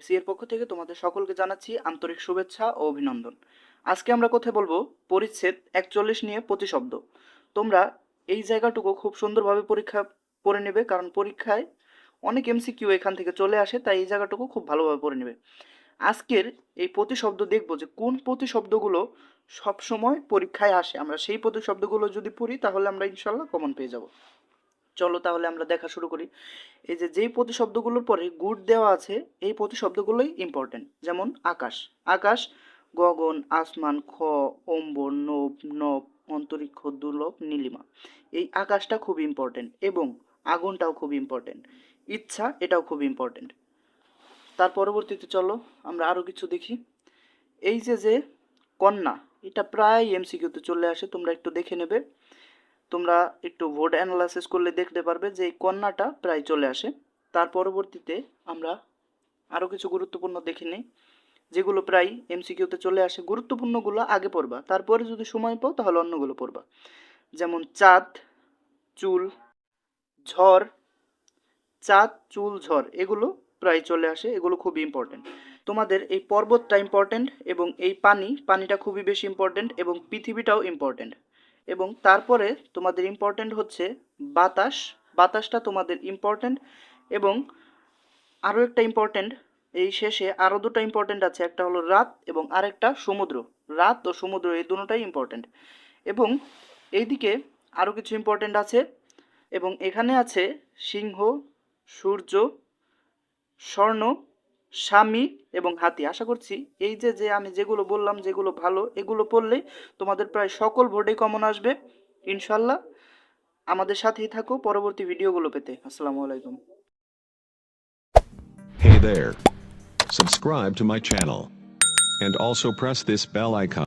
FC এর পক্ষ থেকে তোমাদের সকলকে জানাচ্ছি আন্তরিক শুভেচ্ছা ও অভিনন্দন। আজকে আমরা কথা বলবো পরিচ্ছেদ 41 নিয়ে প্রতিশব্দ। তোমরা এই জায়গাটুকু খুব সুন্দরভাবে পরীক্ষা পড়ে নেবে, কারণ পরীক্ষায় অনেক এমসিকিউ এখান থেকে চলে আসে, তাই এই জায়গাটুকু খুব ভালোভাবে পড়ে নেবে। আজকের এই প্রতিশব্দ দেখবো যে কোন প্রতিশব্দগুলো সবসময় পরীক্ষায় আসে। আমরা সেই প্রতিশব্দগুলো যদি পড়ি তাহলে আমরা ইনশাল্লাহ কমন পেয়ে যাব। চলো তাহলে আমরা দেখা শুরু করি। এই যে যেই প্রতিশব্দগুলোর পরে গুড দেওয়া আছে এই প্রতিশব্দগুলোই ইম্পর্টেন্ট। যেমন আকাশ, আকাশ, গগন, আসমান, খ, অম্বর, নভ, নভ, অন্তরিক্ষ, দুর্লভ, নীলিমা। এই আকাশটা খুব ইম্পর্টেন্ট এবং আগুনটাও খুব ইম্পর্টেন্ট। ইচ্ছা, এটাও খুব ইম্পর্টেন্ট। তার পরবর্তীতে চলো আমরা আরও কিছু দেখি। এই যে কন্যা, এটা প্রায় এমসিকিউতে চলে আসে, তোমরা একটু দেখে নেবে। তোমরা একটু ভোট অ্যানালাইসিস করলে দেখতে পারবে যে এই কন্যাটা প্রায় চলে আসে। তার পরবর্তীতে আমরা আরও কিছু গুরুত্বপূর্ণ দেখে নিই যেগুলো প্রায় এমসিকিউতে চলে আসে। গুরুত্বপূর্ণগুলো আগে পড়বা, তারপরে যদি সময় পাও তাহলে অন্যগুলো পড়বা। যেমন চাঁদ, চুল, ঝড়, চাঁদ, চুল, ঝড়, এগুলো প্রায় চলে আসে, এগুলো খুবই ইম্পর্টেন্ট। তোমাদের এই পর্বতটা ইম্পর্টেন্ট এবং এই পানিটা খুবই বেশি ইম্পর্টেন্ট এবং পৃথিবীটাও ইম্পর্টেন্ট। এবং তারপরে তোমাদের ইম্পর্টেন্ট হচ্ছে বাতাস, বাতাসটা তোমাদের ইম্পর্টেন্ট। এবং আরও একটা ইম্পর্টেন্ট, এই শেষে আরও দুটো ইম্পর্টেন্ট আছে, একটা হলো রাত এবং আরেকটা সমুদ্র। রাত ও সমুদ্র এই দুটোটাই ইম্পর্টেন্ট। এবং এইদিকে আরও কিছু ইম্পর্টেন্ট আছে এবং এখানে আছে সিংহ, সূর্য, স্বর্ণ, স্বামী এবং হাতি। আশা করছি এই যে আমি যেগুলো বললাম যেগুলো ভালো, এগুলো পড়লেই তোমাদের প্রায় সকল বোর্ডেই কমন আসবে ইনশাল্লাহ। আমাদের সাথেই থাকো পরবর্তী ভিডিওগুলো পেতে। আসসালামু আলাইকুম। Hey there. Subscribe to my channel. And also press this bell icon.